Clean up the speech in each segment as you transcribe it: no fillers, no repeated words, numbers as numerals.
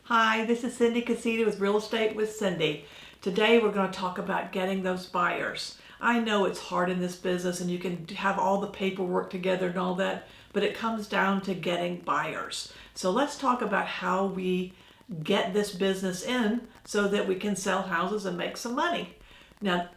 Hi, this is Cindy Casita with Real Estate with Cindy. Today we're going to talk about getting those buyers. I know it's hard in this business and you can have all the paperwork together and all that, but it comes down to getting buyers. So let's talk about how we get this business in so that we can sell houses and make some money. Now,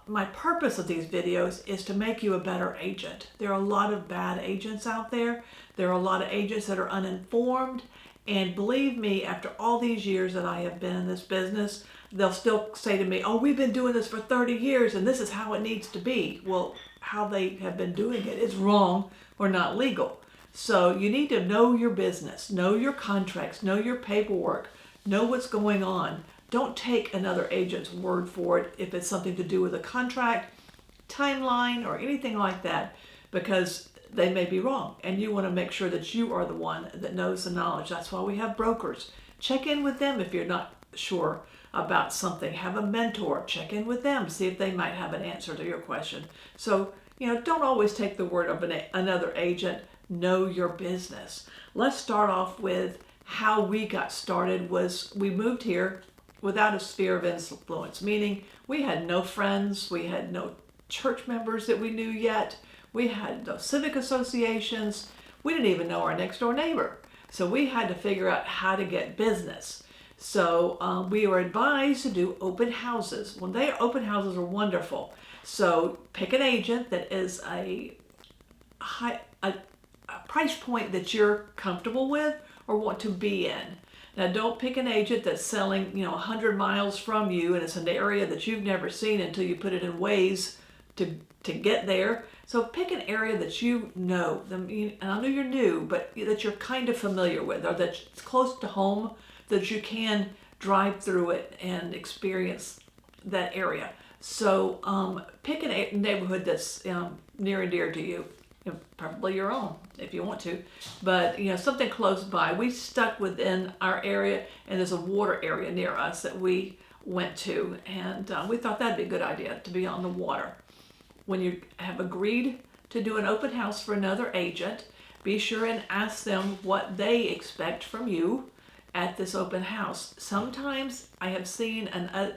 my purpose of these videos is to make you a better agent. There are a lot of bad agents out there. There are a lot of agents that are uninformed. And believe me, after all these years that I have been in this business, they'll still say to me, oh, we've been doing this for 30 years and this is how it needs to be. Well, how they have been doing it is wrong or not legal. So you need to know your business, know your contracts, know your paperwork, know what's going on. Don't take another agent's word for it if it's something to do with a contract, timeline, or anything like that, because they may be wrong, and you want to make sure that you are the one that knows the knowledge. That's why we have brokers. Check in with them if you're not sure about something. Have a mentor. Check in with them. See if they might have an answer to your question. So, don't always take the word of another agent. Know your business. Let's start off with how we got started. We moved here without a sphere of influence, meaning we had no friends, we had no church members that we knew yet. We had no civic associations. We didn't even know our next door neighbor. So we had to figure out how to get business. So we were advised to do open houses. Open houses are wonderful. So pick an agent that is a price point that you're comfortable with or want to be in. Now, don't pick an agent that's selling, 100 miles from you and it's an area that you've never seen until you put it in Waze to get there. So pick an area that you know, and I know you're new, but that you're kind of familiar with, or that's close to home, that you can drive through it and experience that area. So pick a neighborhood that's near and dear to you, probably your own if you want to, but something close by. We stuck within our area, and there's a water area near us that we went to, and we thought that'd be a good idea to be on the water. When you have agreed to do an open house for another agent, be sure and ask them what they expect from you at this open house. Sometimes I have seen an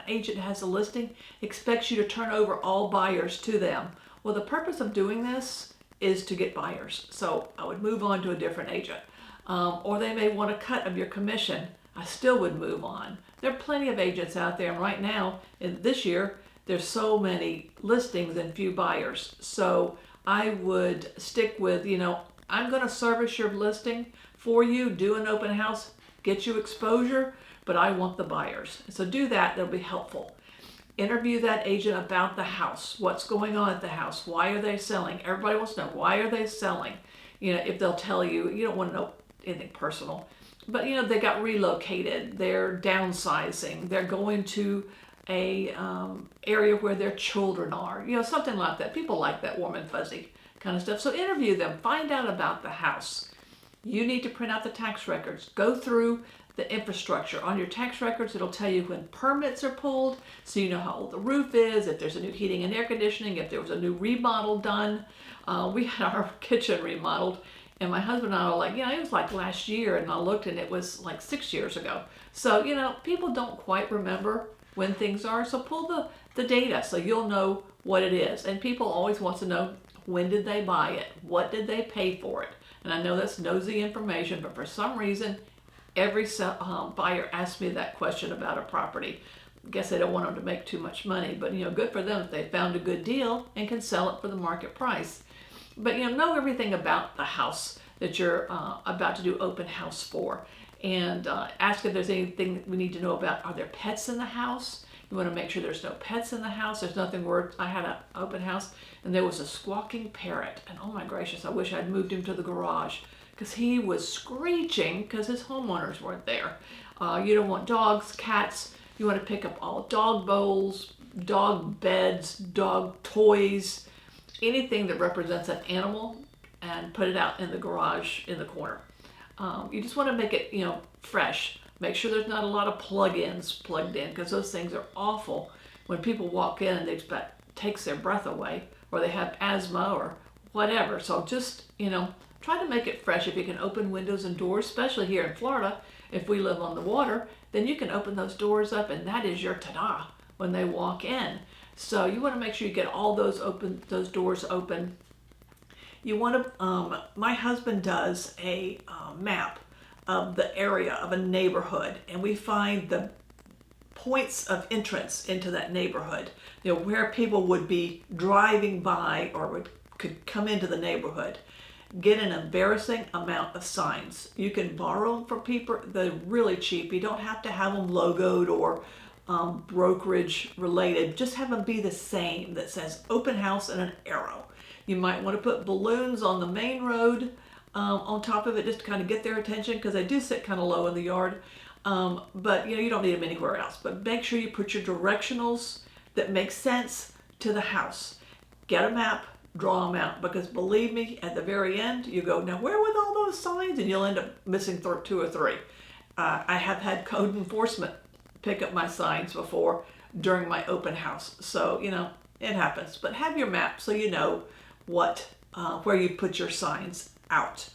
agent has a listing, expects you to turn over all buyers to them. Well, the purpose of doing this is to get buyers. So I would move on to a different agent. Or they may want a cut of your commission. I still would move on. There are plenty of agents out there, and right now, this year, there's so many listings and few buyers. So I would stick with, I'm going to service your listing for you, do an open house, get you exposure, but I want the buyers. So do that, that'll be helpful. Interview that agent about the house. What's going on at the house? Why are they selling? Everybody wants to know, why are they selling? If they'll tell you, you don't want to know anything personal, but they got relocated, they're downsizing, they're going to a area where their children are, something like that. People like that warm and fuzzy kind of stuff. So interview them, find out about the house. You need to print out the tax records. Go through the infrastructure. On your tax records, it'll tell you when permits are pulled, so you know how old the roof is, if there's a new heating and air conditioning, if there was a new remodel done. We had our kitchen remodeled, and my husband and I were like, it was like last year, and I looked and it was like 6 years ago. So, people don't quite remember when things are, so pull the data so you'll know what it is. And people always want to know, when did they buy it? What did they pay for it? And I know that's nosy information, but for some reason, every buyer asks me that question about a property. I guess they don't want them to make too much money, but good for them if they found a good deal and can sell it for the market price. But know everything about the house that you're about to do open house for. And ask if there's anything that we need to know about. Are there pets in the house? You want to make sure there's no pets in the house. There's nothing worse. I had an open house and there was a squawking parrot. And oh my gracious, I wish I'd moved him to the garage because he was screeching because his homeowners weren't there. You don't want dogs, cats. You want to pick up all dog bowls, dog beds, dog toys, anything that represents an animal, and put it out in the garage in the corner. You just want to make it, fresh. Make sure there's not a lot of plug-ins plugged in, because those things are awful. When people walk in, takes their breath away, or they have asthma or whatever. So just, try to make it fresh. If you can open windows and doors, especially here in Florida, if we live on the water, then you can open those doors up and that is your ta-da when they walk in. So you want to make sure you get all those doors open. You want to, my husband does a map of the area of a neighborhood, and we find the points of entrance into that neighborhood, where people would be driving by or could come into the neighborhood. Get an embarrassing amount of signs. You can borrow them from people. They're really cheap. You don't have to have them logoed or brokerage related. Just have them be the same that says open house and an arrow. You might want to put balloons on the main road on top of it just to kind of get their attention, because they do sit kind of low in the yard. But you don't need them anywhere else. But make sure you put your directionals that make sense to the house. Get a map, draw them out, because believe me, at the very end, you go, now where were all those signs? And you'll end up missing 2 or 3. I have had code enforcement pick up my signs before during my open house. So, it happens. But have your map so you know where you put your signs out.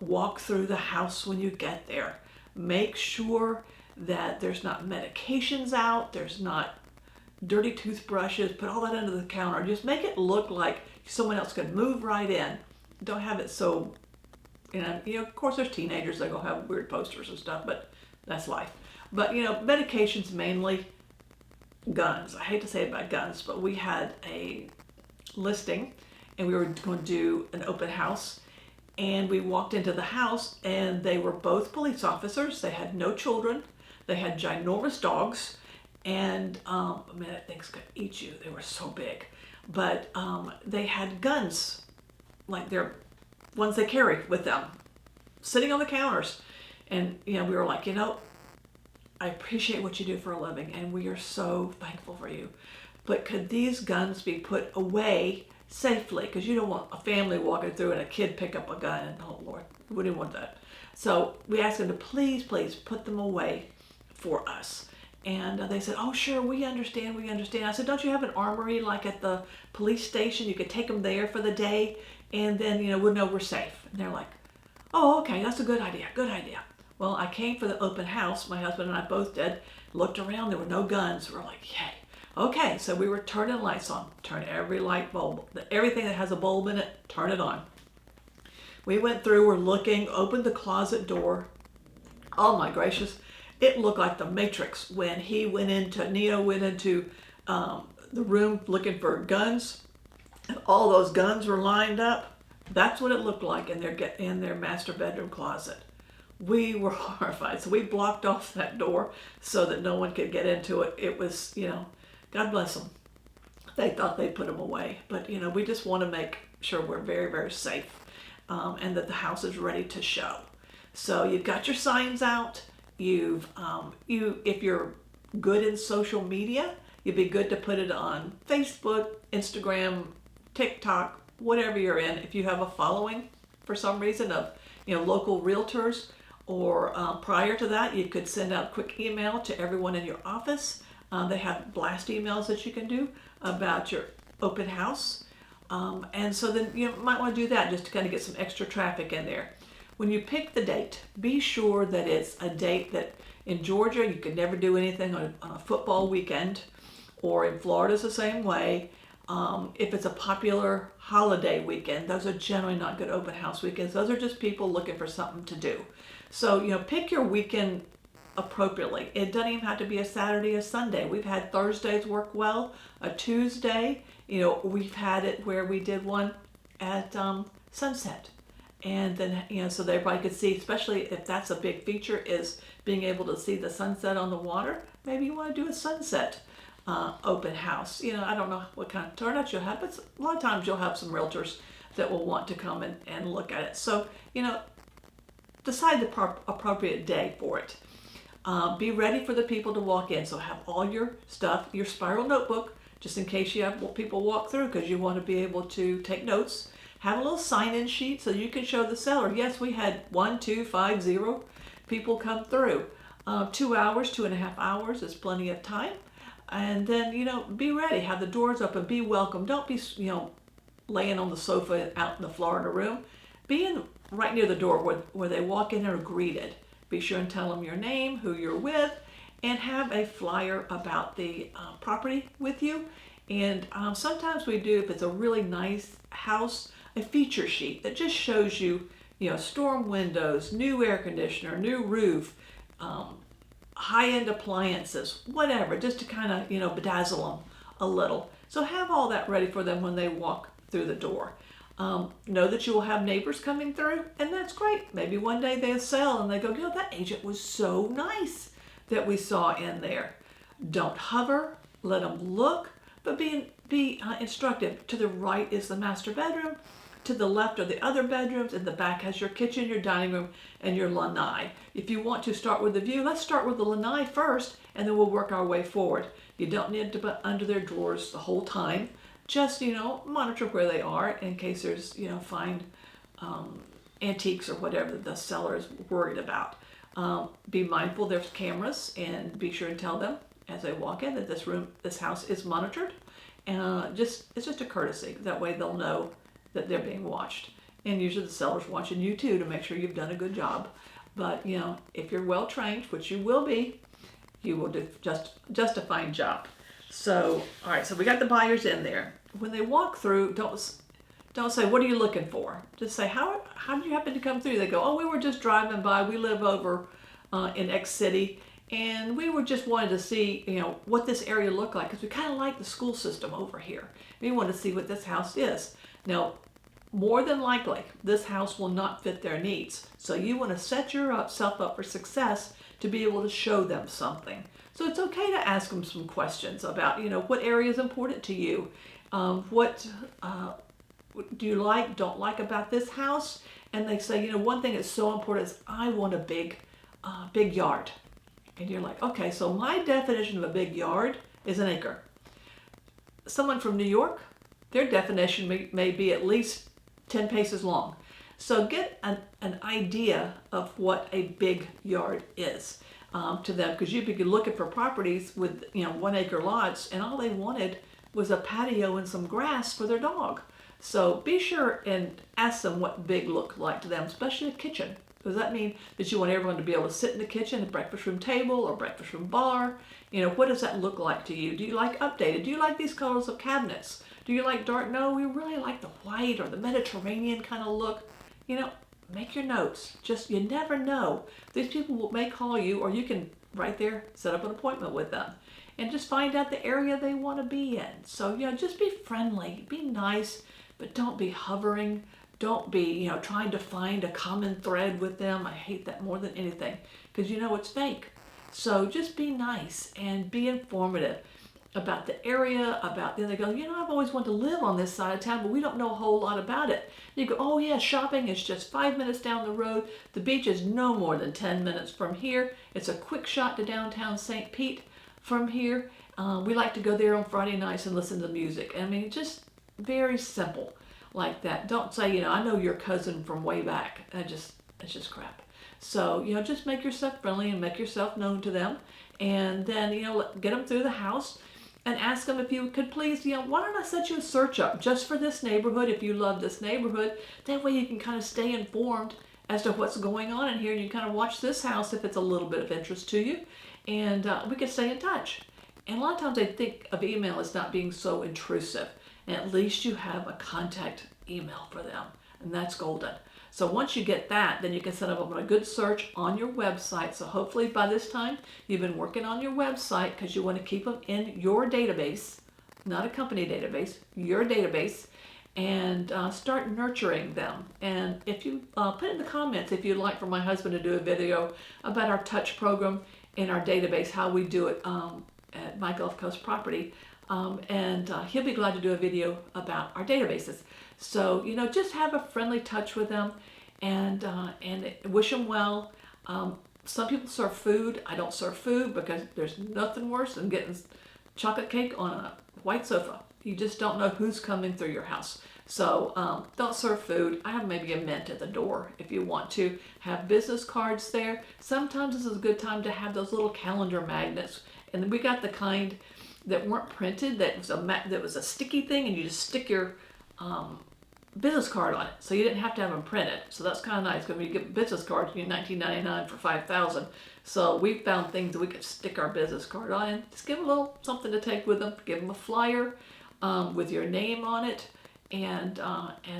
Walk through the house when you get there. Make sure that there's not medications out, there's not dirty toothbrushes, put all that under the counter. Just make it look like someone else could move right in. Don't have it so, of course there's teenagers that go have weird posters and stuff, but that's life. But, medications mainly, guns. I hate to say it about guns, but we had a listing and we were going to do an open house. And we walked into the house and they were both police officers. They had no children. They had ginormous dogs. And, that thing's could eat you. They were so big. But they had guns, like they're ones they carry with them, sitting on the counters. And, we were like, I appreciate what you do for a living and we are so thankful for you. But could these guns be put away safely? Because you don't want a family walking through and a kid pick up a gun, and oh Lord, we didn't want that. So we asked them to please put them away for us. And they said, oh sure, we understand. I said, don't you have an armory like at the police station? You could take them there for the day and then, we'll know we're safe. And they're like, oh, okay, that's a good idea. Well, I came for the open house. My husband and I both did. Looked around, there were no guns. We're like, yay. Okay, so we were turning lights on. Turn every light bulb. Everything that has a bulb in it, turn it on. We went through, we're looking, opened the closet door. Oh my gracious. It looked like the Matrix when Neo went into the room looking for guns. And all those guns were lined up. That's what it looked like in their master bedroom closet. We were horrified. So we blocked off that door so that no one could get into it. It was, God bless them. They thought they'd put them away. But, we just want to make sure we're very, very safe and that the house is ready to show. So you've got your signs out. If you're good in social media, you'd be good to put it on Facebook, Instagram, TikTok, whatever you're in. If you have a following for some reason of, local realtors, or prior to that, you could send out quick email to everyone in your office. They have blast emails that you can do about your open house. And so then you might want to do that just to kind of get some extra traffic in there. When you pick the date, be sure that it's a date that in Georgia, you could never do anything on a football weekend, or in Florida it's the same way. If it's a popular holiday weekend, those are generally not good open house weekends. Those are just people looking for something to do. So, pick your weekend appropriately. It doesn't even have to be a Saturday or Sunday. We've had Thursdays work well, a Tuesday. We've had it where we did one at sunset. And then, so that everybody could see, especially if that's a big feature, is being able to see the sunset on the water. Maybe you want to do a sunset open house. I don't know what kind of turnouts you'll have, but a lot of times you'll have some realtors that will want to come and look at it. So, decide the appropriate day for it. Be ready for the people to walk in. So have all your stuff, your spiral notebook, just in case you have people walk through, because you want to be able to take notes. Have a little sign-in sheet so you can show the seller. Yes, we had 1-2-5-0 people come through. 2 hours, 2.5 hours is plenty of time. And then, be ready. Have the doors open. Be welcome. Don't be, laying on the sofa out in the Florida room. being right near the door where they walk in and are greeted. Be sure and tell them your name, who you're with, and have a flyer about the property with you. And sometimes we do, if it's a really nice house, a feature sheet that just shows you, storm windows, new air conditioner, new roof, high-end appliances, whatever, just to kind of, bedazzle them a little. So have all that ready for them when they walk through the door. Know that you will have neighbors coming through, and that's great. Maybe one day they'll sell and they go, that agent was so nice that we saw in there. Don't hover, let them look, but be instructive. To the right is the master bedroom. To the left are the other bedrooms, and the back has your kitchen, your dining room, and your lanai. If you want to start with the view, let's start with the lanai first, and then we'll work our way forward. You don't need to be under their drawers the whole time. Just, monitor where they are in case there's, find antiques or whatever that the seller is worried about. Be mindful there's cameras, and be sure and tell them as they walk in that this house is monitored. And it's just a courtesy. That way they'll know that they're being watched. And usually the seller's watching you too to make sure you've done a good job. But, if you're well trained, which you will be, you will do just a fine job. So, all right, so we got the buyers in there. When they walk through, don't say, what are you looking for? Just say, how did you happen to come through? They go, oh, we were just driving by. We live over in X city, and we were just wanted to see, what this area looked like, because we kind of like the school system over here. We want to see what this house is. Now, more than likely, this house will not fit their needs. So you want to set yourself up for success to be able to show them something. So it's okay to ask them some questions about, what area is important to you? What do you like, don't like about this house? And they say, one thing that's so important is I want a big yard. And you're like, okay, so my definition of a big yard is an acre. Someone from New York, their definition may be at least 10 paces long. So get an idea of what a big yard is to them, because you'd be looking for properties with 1 acre lots, and all they wanted was a patio and some grass for their dog. So be sure and ask them what big looked like to them, especially a kitchen. Does that mean that you want everyone to be able to sit in the kitchen, a breakfast room table or breakfast room bar? What does that look like to you? Do you like updated? Do you like these colors of cabinets? Do you like dark? No, we really like the white or the Mediterranean kind of look. Make your notes. Just, you never know. These people may call you, or you can right there set up an appointment with them and just find out the area they want to be in. So, just be friendly, be nice, but don't be hovering. Don't be, trying to find a common thread with them. I hate that more than anything, because it's fake. So just be nice and be informative about the area, they go, I've always wanted to live on this side of town, but we don't know a whole lot about it. You go, oh yeah, shopping is just 5 minutes down the road. The beach is no more than 10 minutes from here. It's a quick shot to downtown St. Pete from here. We like to go there on Friday nights and listen to music. Just very simple like that. Don't say, I know your cousin from way back. It's just crap. So, just make yourself friendly and make yourself known to them. And then, get them through the house. And ask them if you could please, why don't I set you a search up just for this neighborhood if you love this neighborhood. That way you can kind of stay informed as to what's going on in here. You kind of watch this house if it's a little bit of interest to you. And we can stay in touch. And a lot of times I think of email as not being so intrusive. And at least you have a contact email for them. And that's golden. So once you get that, then you can set up a good search on your website. So hopefully by this time, you've been working on your website, because you want to keep them in your database, not a company database, your database, and start nurturing them. And if you put in the comments if you'd like for my husband to do a video about our touch program in our database, how we do it at My Gulf Coast Property, and he'll be glad to do a video about our databases. So, just have a friendly touch with them and wish them well. Some people serve food. I don't serve food because there's nothing worse than getting chocolate cake on a white sofa. You just don't know who's coming through your house. So don't serve food. I have maybe a mint at the door if you want to. Have business cards there. Sometimes this is a good time to have those little calendar magnets. And we got the kind that weren't printed, that was a sticky thing, and you just stick your business card on it, so you didn't have to have them printed. So that's kind of nice, because when you get business cards, you get $19.99 for 5,000. So we found things that we could stick our business card on and just give them a little something to take with them. Give them a flyer with your name on it, and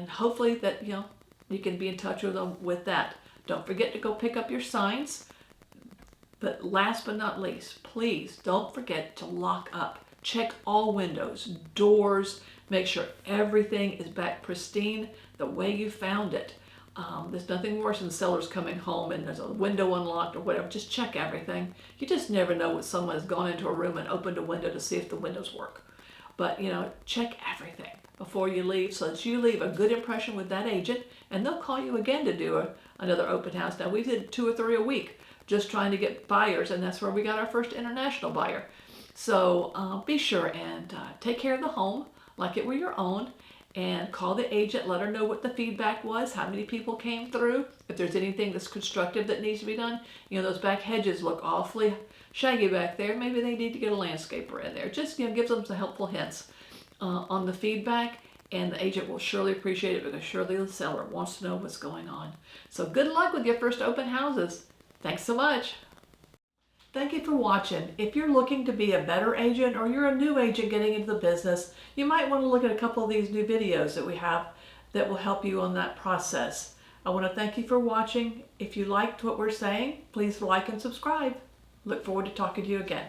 hopefully that you can be in touch with them with that. Don't forget to go pick up your signs. But last but not least, please don't forget to lock up. Check all windows, doors, make sure everything is back pristine the way you found it. There's nothing worse than sellers coming home and there's a window unlocked or whatever. Just check everything. You just never know when someone has gone into a room and opened a window to see if the windows work. But check everything before you leave, so that you leave a good impression with that agent, and they'll call you again to do another open house. Now, we did 2 or 3 a week just trying to get buyers, and that's where we got our first international buyer. So be sure and take care of the home like it were your own, and call the agent, let her know what the feedback was, how many people came through, if there's anything that's constructive that needs to be done. Those back hedges look awfully shaggy back there. Maybe they need to get a landscaper in there. Just gives them some helpful hints on the feedback, and the agent will surely appreciate it, because surely the seller wants to know what's going on. So good luck with your first open houses. Thanks so much. Thank you for watching. If you're looking to be a better agent, or you're a new agent getting into the business, you might want to look at a couple of these new videos that we have that will help you on that process. I want to thank you for watching. If you liked what we're saying, please like and subscribe. Look forward to talking to you again.